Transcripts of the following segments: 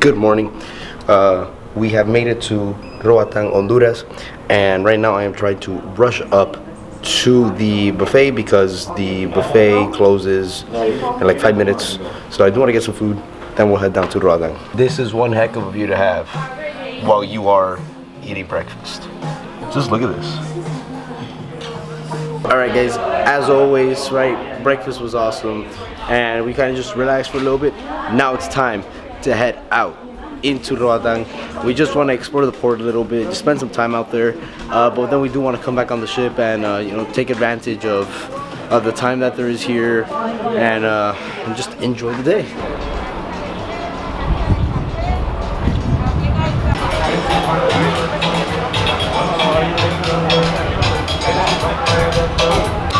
Good morning. We have made it to Roatan, Honduras, and right now I am trying to rush up to the buffet because the buffet closes in like 5 minutes. So I do want to get some food, then we'll head down to Roatan. This is one heck of a view to have while you are eating breakfast. Just look at this. Alright guys, as always, right, breakfast was awesome and we kind of just relaxed for a little bit. Now it's time to head out into Roatan. We just want to explore the port a little bit, just spend some time out there, but then we do want to come back on the ship and take advantage of the time that there is here and just enjoy the day.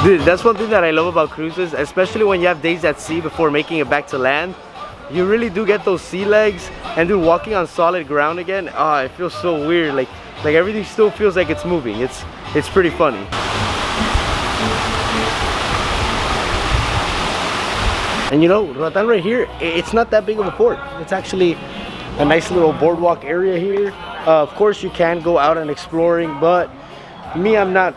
Dude, that's one thing that I love about cruises, especially when you have days at sea before making it back to land. You really do get those sea legs, and dude, walking on solid ground again, it feels so weird. Like everything still feels like it's moving. It's pretty funny. And you know, Roatan right here, it's not that big of a port. It's actually a nice little boardwalk area here. Of course, you can go out and exploring, but me, I'm not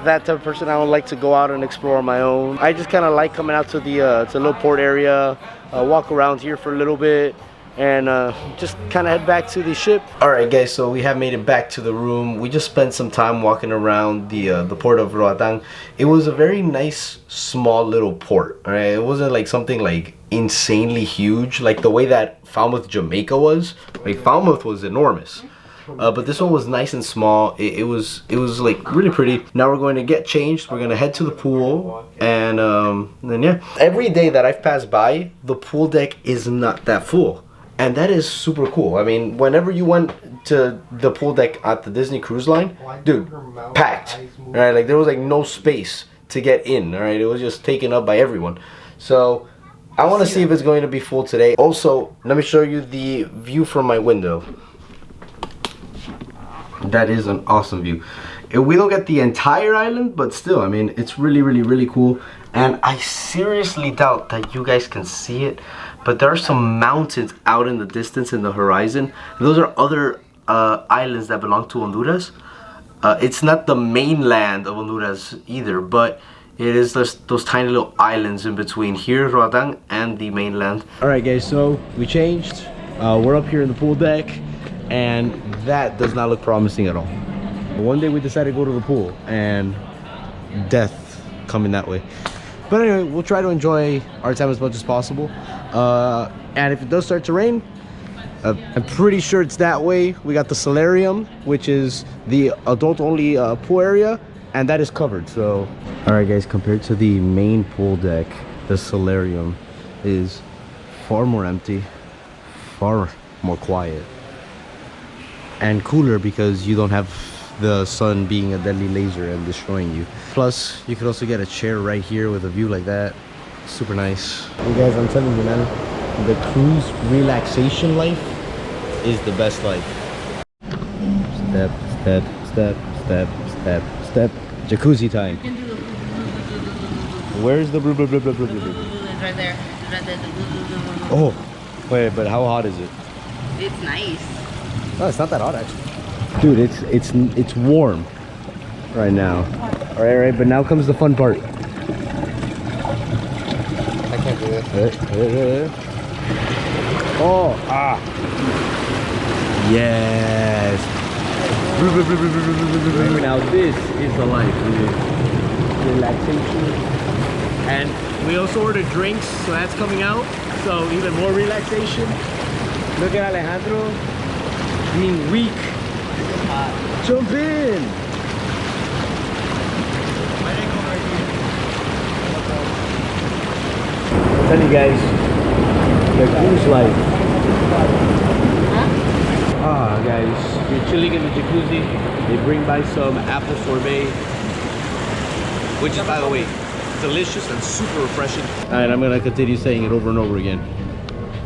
that type of person. I don't like to go out and explore on my own. I just kind of like coming out to the little port area, walk around here for a little bit, and just kind of head back to the ship. Alright guys, so we have made it back to the room. We just spent some time walking around the port of Roatan. It was a very nice, small little port. Alright, it wasn't like something like insanely huge, like the way that Falmouth, Jamaica was. Like Falmouth was enormous. But this one was nice and small. It was like really pretty. Now we're going to get changed. We're going to head to the pool, and then yeah. Every day that I've passed by, the pool deck is not that full, and that is super cool. I mean, whenever you went to the pool deck at the Disney Cruise Line, dude, packed. Right, like there was like no space to get in. All right, it was just taken up by everyone. So I want to see if it's going to be full today. Also, let me show you the view from my window. That is an awesome view. We don't get the entire island, but still, I mean, it's really cool. And I seriously doubt that you guys can see it, but there are some mountains out in the distance in the horizon. Those are other islands that belong to Honduras. It's not the mainland of Honduras either, but it is those tiny little islands in between here, Roatan, and the mainland. Alright guys, so we changed. We're up here in the pool deck, and that does not look promising at all. One day we decided to go to the pool, and death coming that way. But anyway, we'll try to enjoy our time as much as possible. And if it does start to rain, I'm pretty sure it's that way. We got the solarium, which is the adult-only pool area, and that is covered. So, all right, guys, compared to the main pool deck, the solarium is far more empty, far more quiet, and cooler because you don't have the sun being a deadly laser and destroying you. Plus, you could also get a chair right here with a view like that. Super nice. You guys, I'm telling you, man, the cruise relaxation life is the best life. Step, step, step, step, step, step. Jacuzzi time. You can do the Where's the blue, blue, blue, blue, blue, blue? It's right there. It's right there. Oh, wait, but how hot is it? It's nice. No, it's not that hot actually. Dude, it's warm right now. All right, but now comes the fun part. I can't do it. Oh, yes. Now this is the life, dude. Relaxation. And we also ordered drinks, so that's coming out. So even more relaxation. Look at Alejandro being weak. Jump in! I'll tell you guys, the cruise life. Guys, you're chilling in the jacuzzi. They bring by some apple sorbet, which is, by the way, delicious and super refreshing. And I'm gonna continue saying it over and over again.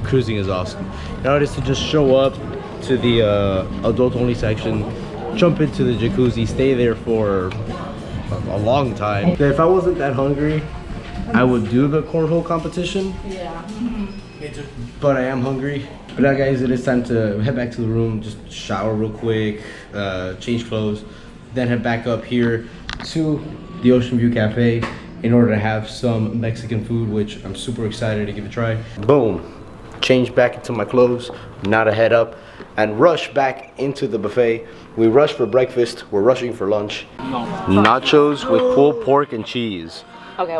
Cruising is awesome. Now it is to just show up to the adult-only section, jump into the jacuzzi, stay there for a long time. If I wasn't that hungry, I would do the cornhole competition. Yeah. Me too. But I am hungry. But now guys, it is time to head back to the room, just shower real quick, change clothes, then head back up here to the Ocean View Cafe in order to have some Mexican food, which I'm super excited to give a try. Boom, change back into my clothes, now to head up and rush back into the buffet. We rushed for breakfast, we're rushing for lunch. Nachos with pulled pork and cheese. Okay,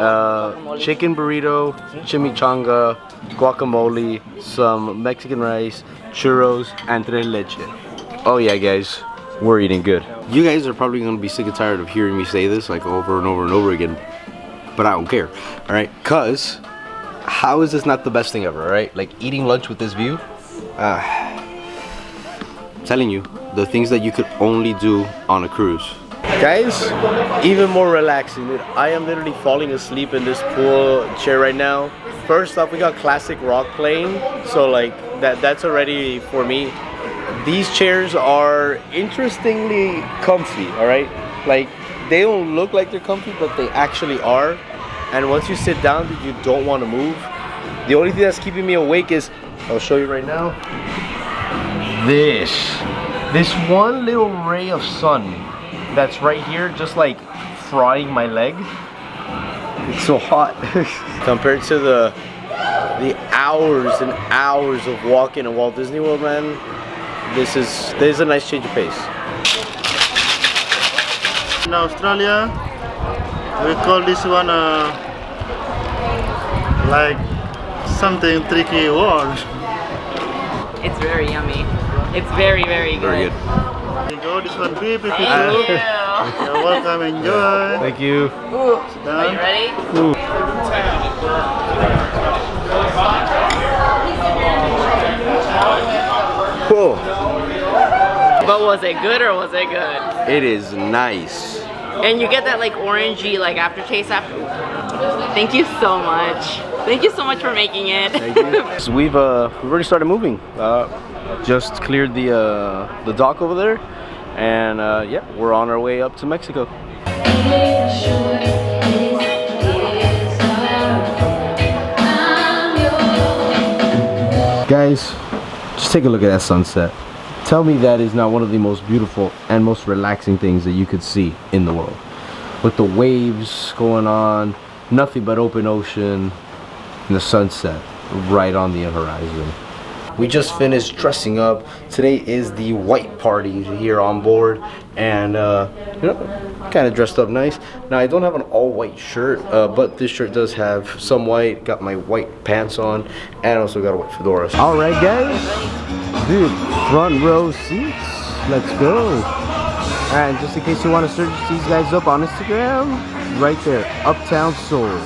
Chicken burrito, chimichanga, guacamole, some Mexican rice, churros, and tres leche. Oh yeah guys, we're eating good. You guys are probably gonna be sick and tired of hearing me say this like over and over and over again, but I don't care, alright? Cause how is this not the best thing ever, right? Like eating lunch with this view? I'm telling you, the things that you could only do on a cruise. Guys, even more relaxing, dude. I am literally falling asleep in this pool chair right now. First off, we got classic rock playing, so like that's already for me. These chairs are interestingly comfy, all right? Like they don't look like they're comfy, but they actually are. And once you sit down, dude, you don't want to move. The only thing that's keeping me awake is, I'll show you right now, this one little ray of sun that's right here, just like frying my leg. It's so hot compared to the hours and hours of walking in Walt Disney World, man. This is a nice change of pace. In Australia, we call this one like something tricky word. It's very yummy. It's very, very good. Very good. Enjoy this one, beef if you Thank do. you. You're welcome, enjoy. Thank you. Ooh. Are you ready? Ooh. Whoa. But was it good or was it good? It is nice. And you get that like orangey like aftertaste after. Thank you so much. Thank you so much for making it. Thank you. So we've already started moving. Just cleared the dock over there, and yeah, we're on our way up to Mexico. Guys, just take a look at that sunset. Tell me that is not one of the most beautiful and most relaxing things that you could see in the world. With the waves going on, nothing but open ocean, and the sunset right on the horizon. We just finished dressing up. Today is the white party here on board, and you know, kind of dressed up nice. Now I don't have an all white shirt, but this shirt does have some white. Got my white pants on, and also got a white fedora. All right, guys, dude, front row seats. Let's go. And just in case you want to search these guys up on Instagram, right there, Uptown Soul.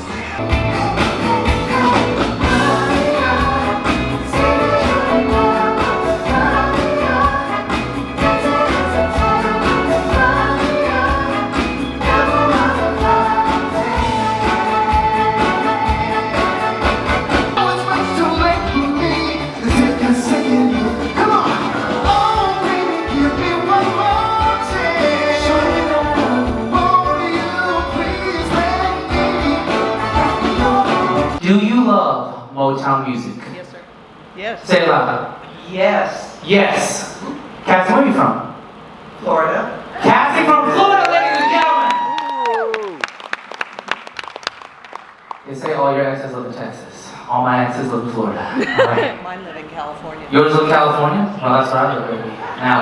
Do you love Motown music? Yes, sir. Yes. Say it loud. Yes, Yes. Cassie, where are you from? Florida. Cassie from Florida, ladies and gentlemen. They say all your exes live in Texas. All my exes live in Florida. All right. Mine live in California. Yours live in California? Well, that's where I live, baby. Now.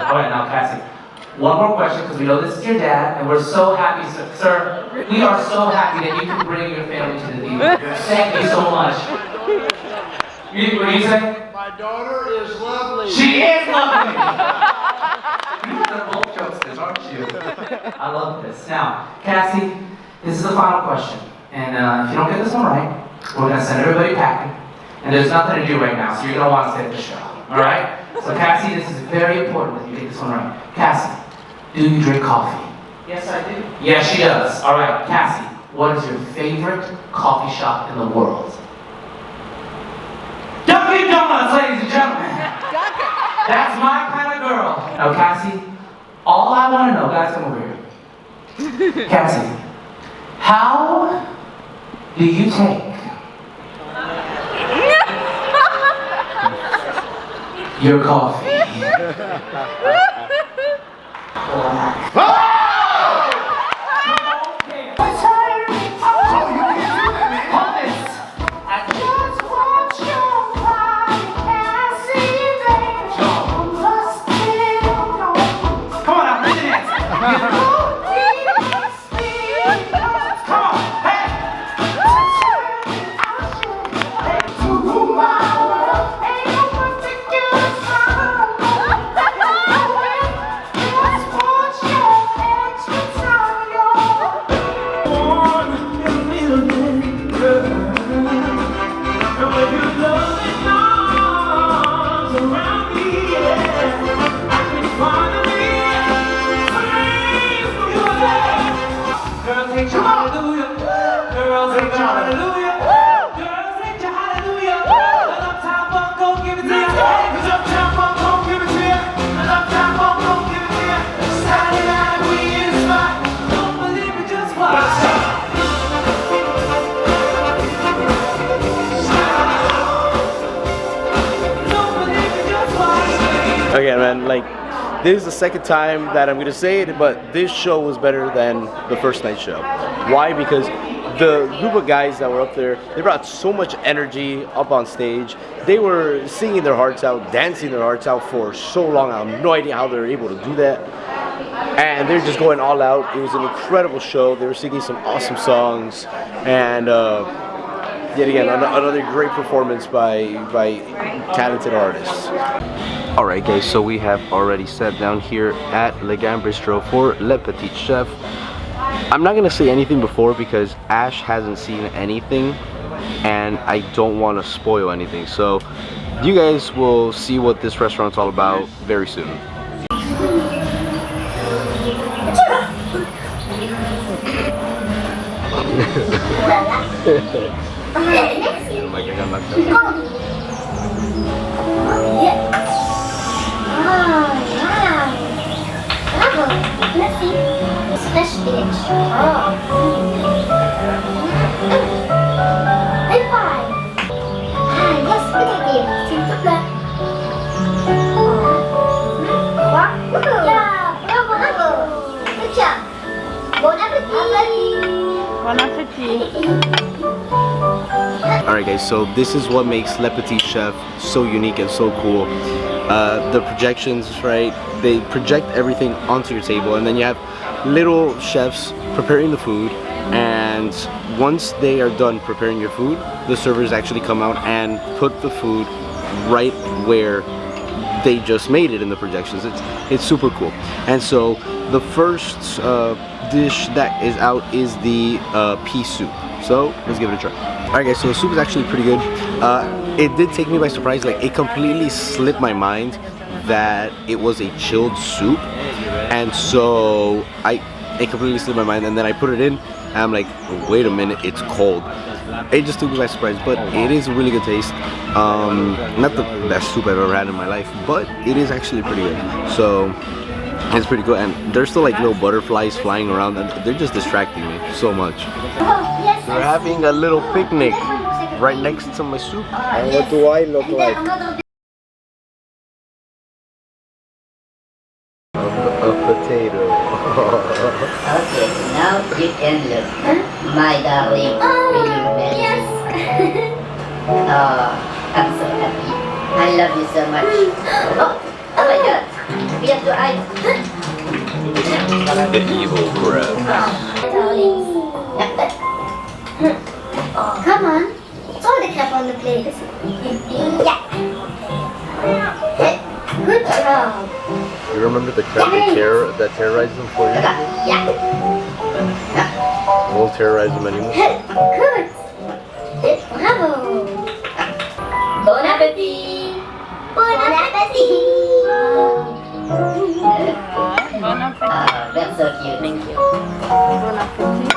All right, now, Cassie. One more question, because we know this is your dad, and we're so happy, sir. We are so happy that you can bring your family to the theater. Thank you so much. What do you say? My daughter is lovely. She is lovely! You guys are both jokesters, aren't you? I love this. Now, Cassie, this is the final question. And if you don't get this one right, we're going to send everybody packing. And there's nothing to do right now, so you're going to want to stay at the show. Alright? So Cassie, this is very important that you get this one right. Cassie, do you drink coffee? Yes, I do. Yes, she does. Alright, Cassie, what is your favorite coffee shop in the world? Dunkin' Donuts, ladies and gentlemen. That's my kind of girl. Now, Cassie, all I want to know, guys, come over here. Cassie, how do you take your coffee. Okay, man, like, this is the second time that I'm gonna say it, but this show was better than the first night show. Why? Because the group of guys that were up there, they brought so much energy up on stage. They were singing their hearts out, dancing their hearts out for so long. I have no idea how they were able to do that. And they're just going all out. It was an incredible show. They were singing some awesome songs, and yet again, another great performance by talented artists. Alright guys, so we have already sat down here at Le Grand Bistro for Le Petit Chef. I'm not gonna say anything before because Ash hasn't seen anything and I don't want to spoil anything. So you guys will see what this restaurant's all about very soon. Fresh spinach. Oh. High five. Yes, Petite. S'il te plaît. Yeah, bravo. Good job. Bon appétit. Bon appétit. Alright guys, so this is what makes Le Petit Chef so unique and so cool. The projections, right? They project everything onto your table, and then you have little chefs preparing the food, and once they are done preparing your food, the servers actually come out and put the food right where they just made it in the projections. It's super cool. And so the first dish that is out is the pea soup. So let's give it a try. Alright guys, so the soup is actually pretty good. It did take me by surprise. Like, it completely slipped my mind that it was a chilled soup, and so it completely slipped my mind, and then I put it in and I'm like, wait a minute, it's cold. It just took me by surprise, but it is a really good taste. Not the best soup I've ever had in my life, but it is actually pretty good. So it's pretty good, and there's still like little butterflies flying around, and they're just distracting me so much. We're having a little picnic right next to my soup. And what do I look like? A potato. Okay, now you can look. My darling, really well. Yes. Oh, I'm so happy. I love you so much. Oh my god. We have to eyes. The evil crab. Come on. Throw the crab on the plate. Yeah. Good job. You remember the crab that terrorized them for you? Yeah. Won't terrorize them anymore. Good. Bravo. Bon appetit. Bon appétit. Bon appétit. That's so cute. Thank you. Bon appétit.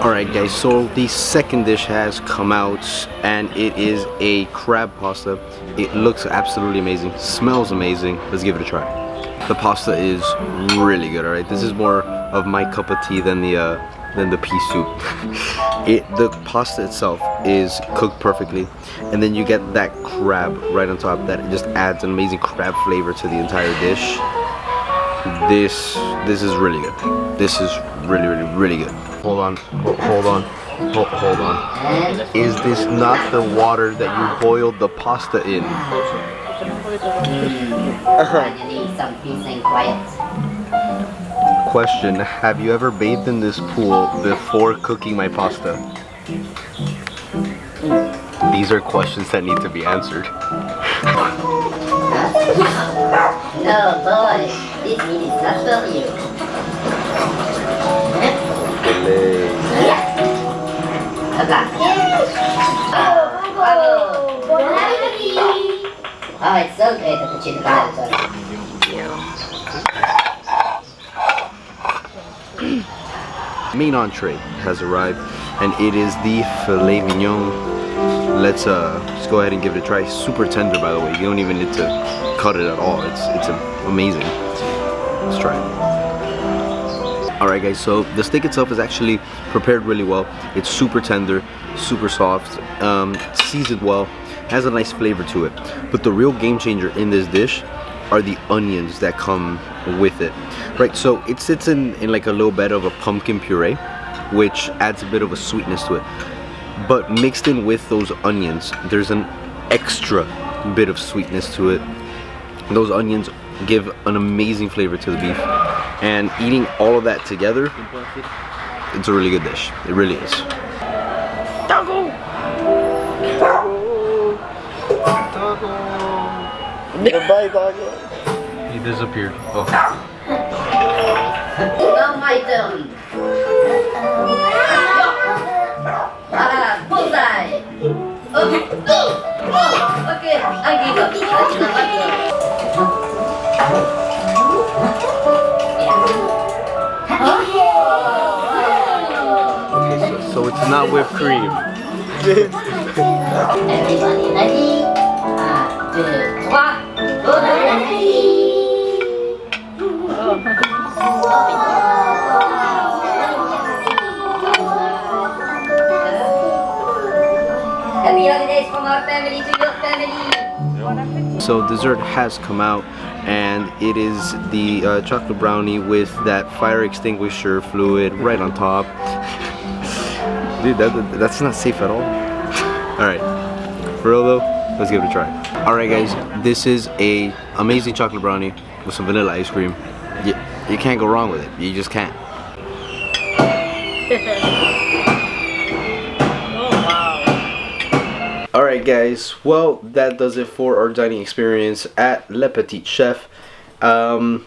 Alright guys, so the second dish has come out, and it is a crab pasta. It looks absolutely amazing, smells amazing. Let's give it a try. The pasta is really good, alright? This is more of my cup of tea than the than the pea soup. The pasta itself is cooked perfectly, and then you get that crab right on top that just adds an amazing crab flavor to the entire dish. This is really good. This is really good. Hold on. Is this not the water that you boiled the pasta in? Finally, some peace and quiet. Question, have you ever bathed in this pool before cooking my pasta? These are questions that need to be answered. No, boy, this meat is not for you. Oh, it's so great that the chicken Main entree has arrived, and it is the filet mignon. Let's go ahead and give it a try. Super tender, by the way. You don't even need to cut it at all. It's amazing. Let's try it. Alright guys, so the steak itself is actually prepared really well. It's super tender, super soft, seasoned well, has a nice flavor to it. But the real game changer in this dish are the onions that come with it. Right, so it sits in like a little bed of a pumpkin puree, which adds a bit of a sweetness to it. But mixed in with those onions, there's an extra bit of sweetness to it. Those onions give an amazing flavor to the beef, and eating all of that together, it's a really good dish. It really is. Taco! Goodbye, Taco. He disappeared. Oh. Now my turn. Bullseye. Okay. Okay, I give up. That's not my turn. So it's not whipped cream. Everybody ready? 1, 2, 3. Go ready. Happy holidays from our family to your family. So dessert has come out, and it is the chocolate brownie with that fire extinguisher fluid right on top. Dude, that's not safe at all. Alright, for real though, let's give it a try. Alright guys, this is a amazing chocolate brownie with some vanilla ice cream. You can't go wrong with it. You just can't. Alright guys, well that does it for our dining experience at Le Petit Chef. Now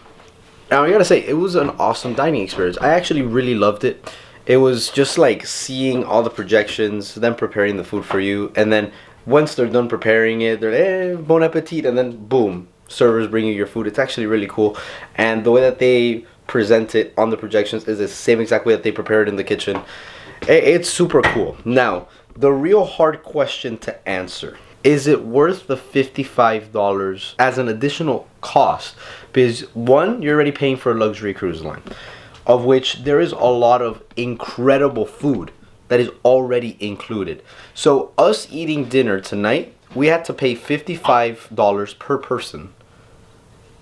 I gotta say, it was an awesome dining experience. I actually really loved it. It was just like seeing all the projections, them preparing the food for you, and then once they're done preparing it, they're bon appetit, and then boom, servers bring you your food. It's actually really cool, and the way that they present it on the projections is the same exact way that they prepare it in the kitchen. It's super cool. Now, the real hard question to answer: is it worth the $55 as an additional cost? Because one, you're already paying for a luxury cruise line, of which there is a lot of incredible food that is already included. So us eating dinner tonight, we had to pay $55 per person,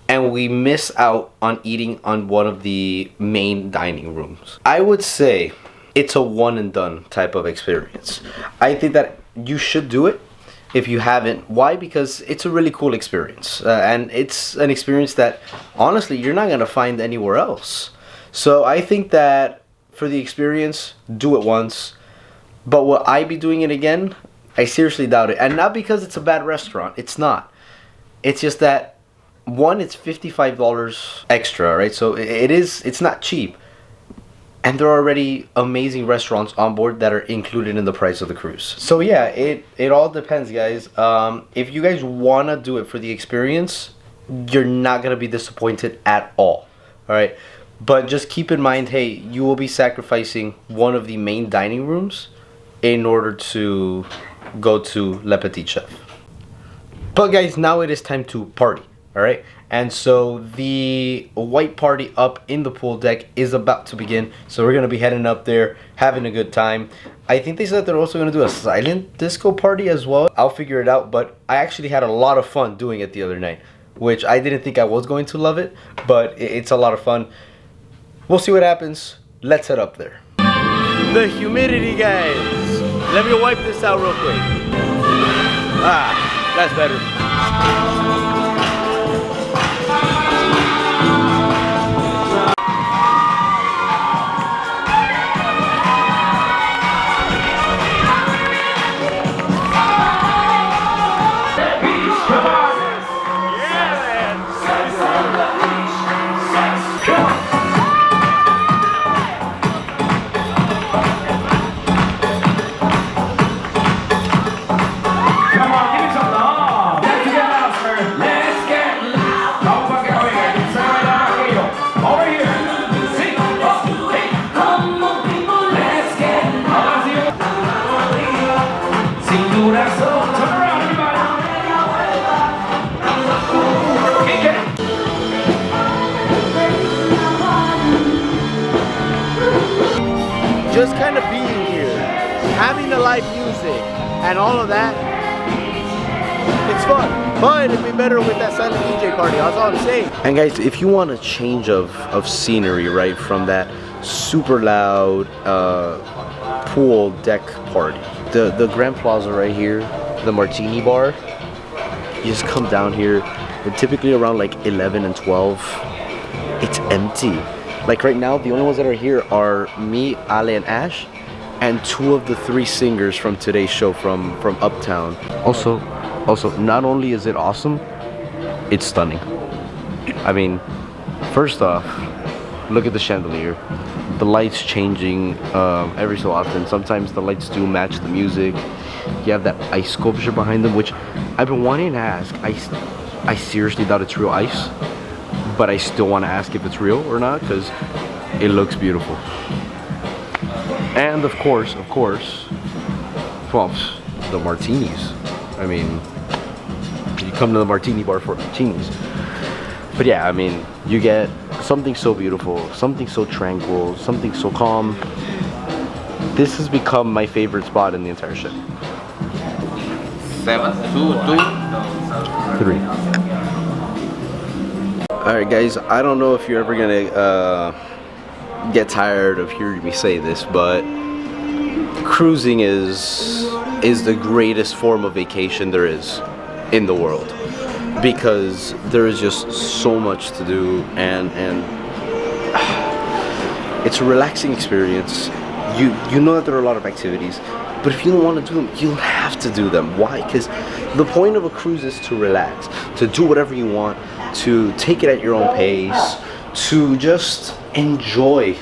and we miss out on eating on one of the main dining rooms. I would say it's a one and done type of experience. I think that you should do it if you haven't. Why? Because it's a really cool experience, and it's an experience that honestly you're not gonna find anywhere else. So I think that for the experience, do it once. But will I be doing it again? I seriously doubt it. And not because it's a bad restaurant. It's not. It's just that, one, it's $55 extra, right? So it's not cheap. And there are already amazing restaurants on board that are included in the price of the cruise. So yeah, it all depends, guys. If you guys want to do it for the experience, you're not going to be disappointed at all. All right? But just keep in mind, hey, you will be sacrificing one of the main dining rooms in order to go to Le Petit Chef. But guys, now it is time to party, all right? And so the white party up in the pool deck is about to begin. So we're gonna be heading up there, having a good time. I think they said they're also gonna do a silent disco party as well. I'll figure it out, but I actually had a lot of fun doing it the other night, which I didn't think I was going to love it, but it's a lot of fun. We'll see what happens. Let's head up there. The humidity, guys. Let me wipe this out real quick. Ah, that's better. Just kind of being here, having the live music and all of that, it's fun. But it'd be better with that silent DJ party, that's all I'm saying. And guys, if you want a change of scenery, right, from that super loud pool deck party, the Grand Plaza right here, the Martini Bar, you just come down here, and typically around like 11 and 12, it's empty. Like right now, the only ones that are here are me, Ale, and Ash, and 2 of the 3 singers from today's show from Uptown. Also, not only is it awesome, it's stunning. I mean, first off, look at the chandelier. The lights changing every so often. Sometimes the lights do match the music. You have that ice sculpture behind them, which I've been wanting to ask. I seriously doubt it's real ice, but I still want to ask if it's real or not, because it looks beautiful. And of course, well, the martinis. I mean, you come to the Martini Bar for martinis. But yeah, I mean, you get something so beautiful, something so tranquil, something so calm. This has become my favorite spot in the entire ship. 7, 2, 3. Alright guys, I don't know if you're ever gonna get tired of hearing me say this, but cruising is the greatest form of vacation there is in the world, because there is just so much to do, and it's a relaxing experience. You know that there are a lot of activities, but if you don't want to do them, you don't have to do them. Why? Because the point of a cruise is to relax, to do whatever you want, to take it at your own pace, to just enjoy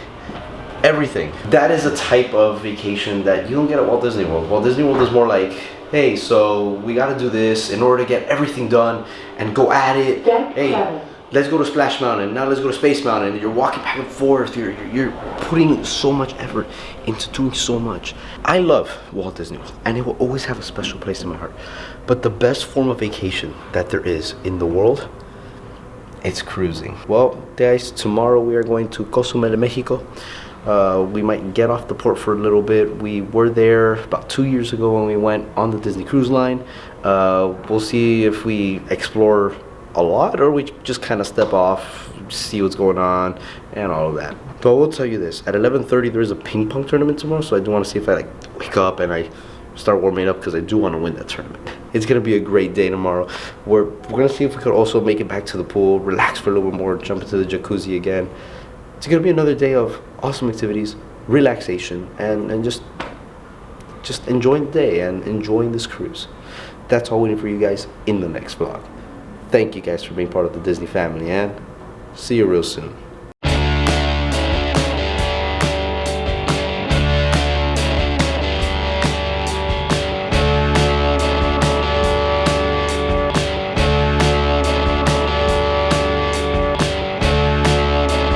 everything. That is a type of vacation that you don't get at Walt Disney World. Walt Disney World is more like, hey, so we gotta do this in order to get everything done and go at it. Hey, let's go to Splash Mountain, now let's go to Space Mountain. You're walking back and forth, you're putting so much effort into doing so much. I love Walt Disney World, and it will always have a special place in my heart. But the best form of vacation that there is in the world, it's cruising. Well, guys, tomorrow we are going to Cozumel, Mexico. We might get off the port for a little bit. We were there about 2 years ago when we went on the Disney Cruise Line. We'll see if we explore a lot or we just kind of step off, see what's going on and all of that. But I will tell you this, at 11:30 there is a ping pong tournament tomorrow, so I do want to see if I wake up and I start warming up, because I do want to win that tournament. It's gonna be a great day tomorrow. We're gonna see if we could also make it back to the pool, relax for a little bit more, jump into the jacuzzi again. It's gonna be another day of awesome activities, relaxation, and just enjoying the day and enjoying this cruise. That's all waiting for you guys in the next vlog. Thank you guys for being part of the Disney family, and see you real soon.